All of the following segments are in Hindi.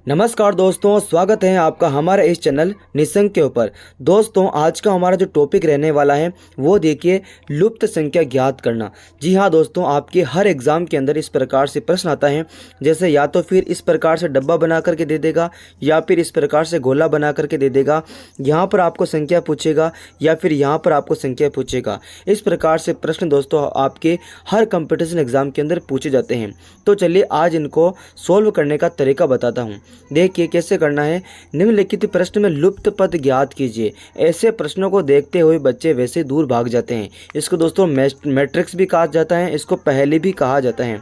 नमस्कार दोस्तों, स्वागत है आपका हमारे इस चैनल निसंक के ऊपर। दोस्तों, आज का हमारा जो टॉपिक रहने वाला है वो देखिए लुप्त संख्या ज्ञात करना। जी हाँ दोस्तों, आपके हर एग्ज़ाम के अंदर इस प्रकार से प्रश्न आता है, जैसे या तो फिर इस प्रकार से डब्बा बना करके दे देगा या फिर इस प्रकार से गोला बना करके दे देगा। यहाँ पर आपको संख्या पूछेगा या फिर यहाँ पर आपको संख्या पूछेगा। इस प्रकार से प्रश्न दोस्तों आपके हर कंपटीशन एग्ज़ाम के अंदर पूछे जाते हैं। तो चलिए आज इनको सोल्व करने का तरीका बताता हूँ। देखिए कैसे करना है। निम्नलिखित प्रश्न में लुप्त पद ज्ञात कीजिए। ऐसे प्रश्नों को देखते हुए बच्चे वैसे दूर भाग जाते हैं। इसको दोस्तों मैट्रिक्स भी कहा जाता है, इसको पहेली भी कहा जाता है।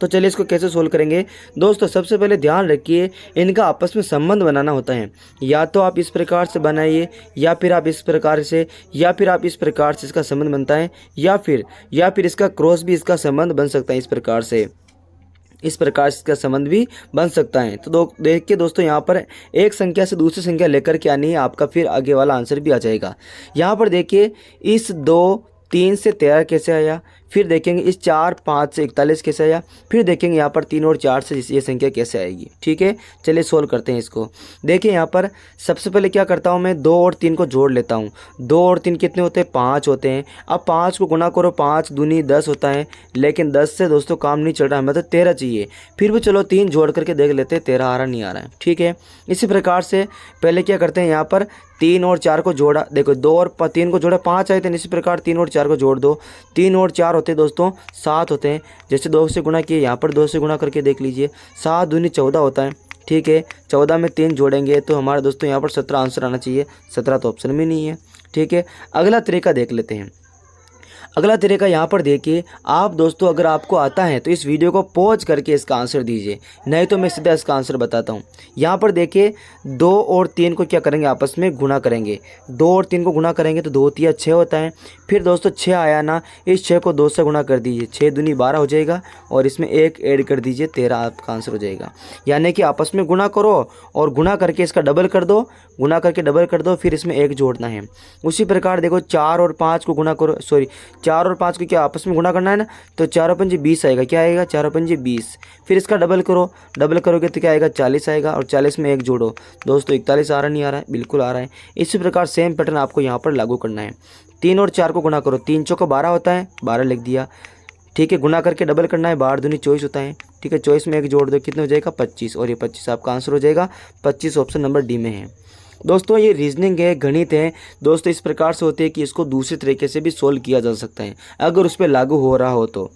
तो चलिए इसको कैसे सोल्व करेंगे। दोस्तों सबसे पहले ध्यान रखिए, इनका आपस में संबंध बनाना होता है। या तो आप इस प्रकार से बनाइए या फिर आप इस प्रकार से या फिर आप इस प्रकार से इसका संबंध बनता है या फिर इसका क्रॉस भी इसका संबंध बन सकता है। इस प्रकार इसका संबंध भी बन सकता है। तो देखिए दोस्तों, यहाँ पर एक संख्या से दूसरी संख्या लेकर के आनी है आपका, फिर आगे वाला आंसर भी आ जाएगा। यहाँ पर देखिए इस 2 3 से 13 कैसे आया, फिर देखेंगे इस 4 5 से 41 कैसे आया, फिर देखेंगे यहाँ पर 3 और 4 से ये संख्या कैसे आएगी। ठीक है, चलिए सोल्व करते हैं इसको। देखिए यहाँ पर सबसे पहले क्या करता हूँ, मैं 2 और 3 को जोड़ लेता हूँ। 2 और 3 कितने होते हैं, 5 होते हैं। अब 5 को गुना करो, 5 दूनी 10 होता है, लेकिन 10 से दोस्तों काम नहीं चल रहा, हमें तो 13 चाहिए। फिर भी चलो 3 जोड़ करके देख लेते हैं, 13 आ रहा नहीं आ रहा है। ठीक है, इसी प्रकार से पहले क्या करते हैं, यहाँ पर 3 और 4 को जोड़ा। देखो 2 और 3 को जोड़ा, 5 आए थे। इसी प्रकार 3 और 4 को जोड़ दो, 3 और 4 होते हैं दोस्तों 7 होते हैं। जैसे 2 से गुना किए, यहाँ पर 2 से गुना करके देख लीजिए, 7 दूनी 14 होता है। ठीक है, 14 में 3 जोड़ेंगे तो हमारे दोस्तों यहाँ पर 17 आंसर आना चाहिए। 17 तो ऑप्शन में नहीं है। ठीक है, अगला तरीका देख लेते हैं। अगला तरीका यहाँ पर देखिए, आप दोस्तों अगर आपको आता है तो इस वीडियो को पॉज करके इसका आंसर दीजिए, नहीं तो मैं सीधा इसका आंसर बताता हूँ। यहाँ पर देखिए 2 और 3 को क्या करेंगे, आपस में गुना करेंगे। 2 और 3 को गुना करेंगे तो 2 3 6 होता है। फिर दोस्तों 6 आया ना, इस 6 को 2 से गुना कर दीजिए, 6 दूनी 12 हो जाएगा और इसमें 1 ऐड कर दीजिए, 13 आपका आंसर हो जाएगा। यानी कि आपस में गुना करो और गुना करके इसका डबल कर दो, गुना करके डबल कर दो, फिर इसमें 1 जोड़ना है। उसी प्रकार देखो 4 और 5 को गुना करो, 4 और 5 को क्या आपस में गुना करना है ना, तो 4 और 5 20 आएगा। क्या आएगा, 4 और 5 20। फिर इसका डबल करो, डबल करोगे तो क्या आएगा, 40 आएगा और 40 में 1 जोड़ो। दोस्तों 41 आ रहा नहीं आ रहा है, बिल्कुल आ रहा है। इसी प्रकार सेम पैटर्न आपको यहाँ पर लागू करना है। 3 और 4 को गुना करो, 3 चौको 12 होता है, 12 लिख दिया। ठीक है, गुना करके डबल करना है, 12 दूनी 24 होता है। ठीक है, 24 में 1 जोड़ दो, कितने हो जाएगा, 25, और ये 25 आपका आंसर हो जाएगा। 25 ऑप्शन नंबर डी में है। दोस्तों ये रीजनिंग है, गणित है दोस्तों, इस प्रकार से होते हैं कि इसको दूसरे तरीके से भी सोल्व किया जा सकता है अगर उस पर लागू हो रहा हो तो।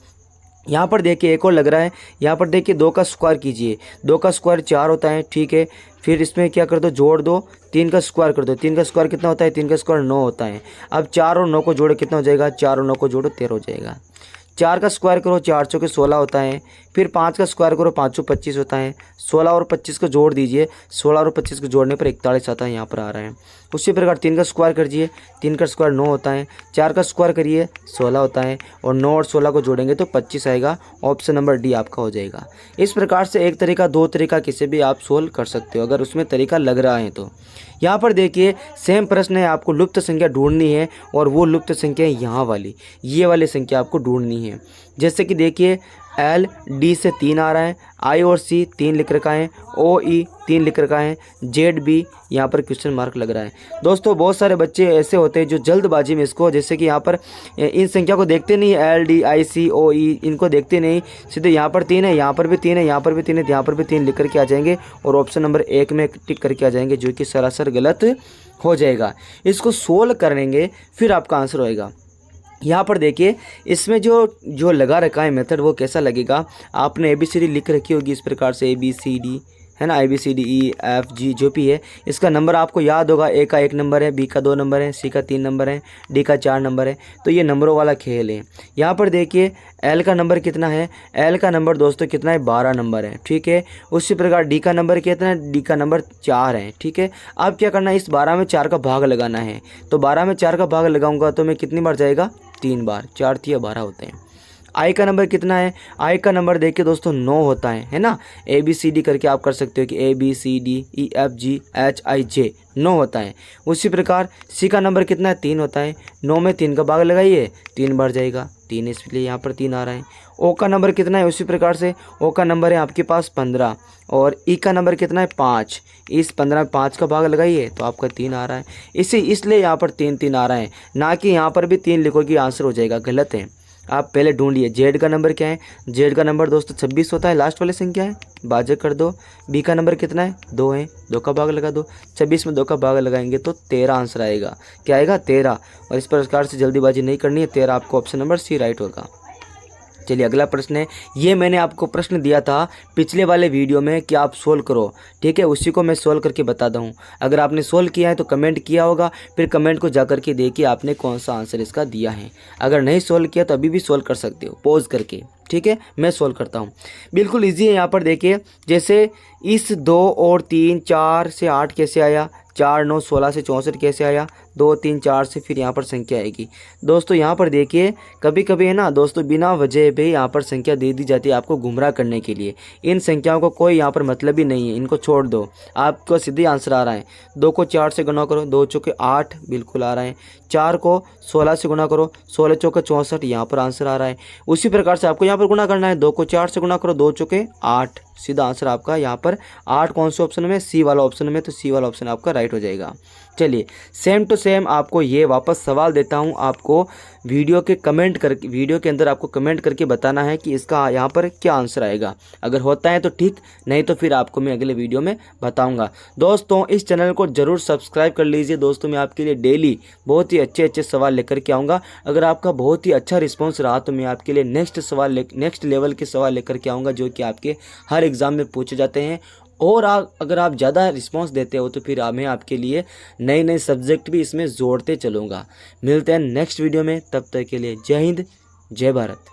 यहाँ पर देखिए एक और लग रहा है, यहाँ पर देखिए 2 का स्क्वायर कीजिए, 2 का स्क्वायर 4 होता है। ठीक है, फिर इसमें क्या कर दो, जोड़ दो, 3 का स्क्वायर कर दो, 3 का स्क्वायर कितना होता है, 3 का स्क्वायर 9 होता है। अब 4 और 9 को जोड़ो, कितना हो जाएगा, 4 और 9 को जोड़ो 13 हो जाएगा। 4 का स्क्वायर करो, 4 चौके 16 होता है। फिर 5 का स्क्वायर करो, 5 चौके 25 होता है। 16 और 25 को जोड़ दीजिए, 16 और 25 को जोड़ने पर 41 आता है, यहाँ पर आ रहा है। उसी प्रकार 3 का स्क्वायर करिए, 3 का स्क्वायर 9 होता है। 4 का स्क्वायर करिए, 16 होता है, और 9 और 16 को जोड़ेंगे तो 25 आएगा। ऑप्शन नंबर डी आपका हो जाएगा। इस प्रकार से एक तरीका, 2 तरीका किसी भी आप सोल्व कर सकते हो अगर उसमें तरीका लग रहा है तो। यहाँ पर देखिए सेम प्रश्न है, आपको लुप्त संख्या ढूंढनी है और वो लुप्त संख्या है यहाँ वाली, ये वाली संख्या आपको ढूंढनी है। जैसे कि देखिए एल डी से 3 आ रहा है, आई और सी 3 लिख रखा है, ओ ई 3 लिख रखा है, जेड बी यहाँ पर क्वेश्चन मार्क लग रहा है। दोस्तों बहुत सारे बच्चे ऐसे होते हैं जो जल्दबाजी में इसको, जैसे कि यहाँ पर इन संख्या को देखते नहीं, एल डी आई सी ओ ई इनको देखते नहीं, सीधे यहाँ पर 3 है, यहाँ पर भी 3 है, यहाँ पर भी 3 है, यहाँ पर भी 3 लिख करके आ जाएंगे और ऑप्शन नंबर 1 में टिक करके आ जाएंगे, जो कि सरासर गलत हो जाएगा। इसको सोल्व करेंगे फिर आपका आंसर होएगा। यहाँ पर देखिए इसमें जो लगा रखा है मेथड, वो कैसा लगेगा, आपने ABCD लिख रखी होगी इस प्रकार से, ABCD है ना, ABCDEFG जो भी है, इसका नंबर आपको याद होगा। A का 1 नंबर है, B का 2 नंबर है, C का 3 नंबर है, D का 4 नंबर है। तो ये नंबरों वाला खेल है। यहाँ पर देखिए L का नंबर कितना है, L का नंबर दोस्तों कितना है, 12 नंबर है। ठीक है, उसी प्रकार D का नंबर कितना है, D का नंबर 4 है। ठीक है, अब क्या करना है, इस 12 में 4 का भाग लगाना है। तो 12 में 4 का भाग लगाऊंगा तो मैं कितनी बार जाएगा, 3 बार, 4 3 12 होते हैं। आई का नंबर कितना है, आई का नंबर देखिए दोस्तों 9 होता है ना। ABCD करके आप कर सकते हो कि ABCDEFGHIJ 9 होता है। उसी प्रकार सी का नंबर कितना है, 3 होता है। 9 में 3 का भाग लगाइए, 3 बढ़ जाएगा, 3, इसलिए यहाँ पर 3 आ रहा है। ओ का नंबर कितना है, उसी प्रकार से ओ का नंबर है आपके पास 15 और ई का नंबर कितना है 5। इस 15 में 5 का भाग लगाइए तो आपका 3 आ रहा है। इसलिए यहाँ पर 3 आ रहा है, ना कि यहाँ पर भी 3 लिखोगे आंसर हो जाएगा, गलत है। आप पहले ढूंढिए जेड का नंबर क्या है। जेड का नंबर दोस्तों 26 होता है, लास्ट वाले संख्या है, भाजक कर दो। बी का नंबर कितना है, 2 है, 2 का भाग लगा दो। 26 में 2 का भाग लगाएंगे तो 13 आंसर आएगा। क्या आएगा, 13। और इस प्रकार से जल्दीबाजी नहीं करनी है, 13 आपको ऑप्शन नंबर सी राइट होगा। चलिए अगला प्रश्न है, ये मैंने आपको प्रश्न दिया था पिछले वाले वीडियो में कि आप सोल्व करो, ठीक है, उसी को मैं सोल्व करके बताता हूँ। अगर आपने सोल्व किया है तो कमेंट किया होगा, फिर कमेंट को जा करके देखिए आपने कौन सा आंसर इसका दिया है। अगर नहीं सोल्व किया तो अभी भी सोल्व कर सकते हो पॉज करके, ठीक है। मैं सोल्व करता हूँ, बिल्कुल ईजी है। यहाँ पर देखिए जैसे इस 2 और 3, 4 से 8 कैसे आया, 4 9 16 से 64 कैसे आया, 2 3 4 से फिर यहाँ पर संख्या आएगी। दोस्तों यहाँ पर देखिए कभी कभी है ना दोस्तों, बिना वजह भी यहाँ पर संख्या दे दी जाती है आपको गुमराह करने के लिए। इन संख्याओं को कोई यहाँ पर मतलब ही नहीं है, इनको छोड़ दो, आपको सीधे आंसर आ रहा है। 2 को 4 से गुना करो, 2 चौके 8 बिल्कुल आ रहा है। 4 को 16 से गुना करो, 16 चौके 64 यहाँ पर आंसर आ रहा है। उसी प्रकार से आपको यहाँ पर गुना करना है, 2 को 4 से गुना करो, 2 चौके 8, सीधा आंसर आपका यहाँ पर 8 कौन से ऑप्शन में, सी वाला ऑप्शन में, तो सी वाला ऑप्शन आपका राइट हो जाएगा। चलिए सेम टू सेम आपको ये वापस सवाल देता हूँ, आपको वीडियो के अंदर आपको कमेंट करके बताना है कि इसका यहाँ पर क्या आंसर आएगा। अगर होता है तो ठीक, नहीं तो फिर आपको मैं अगले वीडियो में बताऊंगा। दोस्तों इस चैनल को जरूर सब्सक्राइब कर लीजिए। दोस्तों मैं आपके लिए डेली बहुत ही अच्छे सवाल लेकर के आऊँगा। अगर आपका बहुत ही अच्छा रिस्पॉन्स रहा तो मैं आपके लिए नेक्स्ट लेवल के सवाल लेकर के आऊँगा, जो कि आपके हर एग्ज़ाम में पूछे जाते हैं। और अगर आप ज़्यादा रिस्पांस देते हो तो फिर मैं आपके लिए नए सब्जेक्ट भी इसमें जोड़ते चलूँगा। मिलते हैं नेक्स्ट वीडियो में, तब तक के लिए जय हिंद, जय भारत।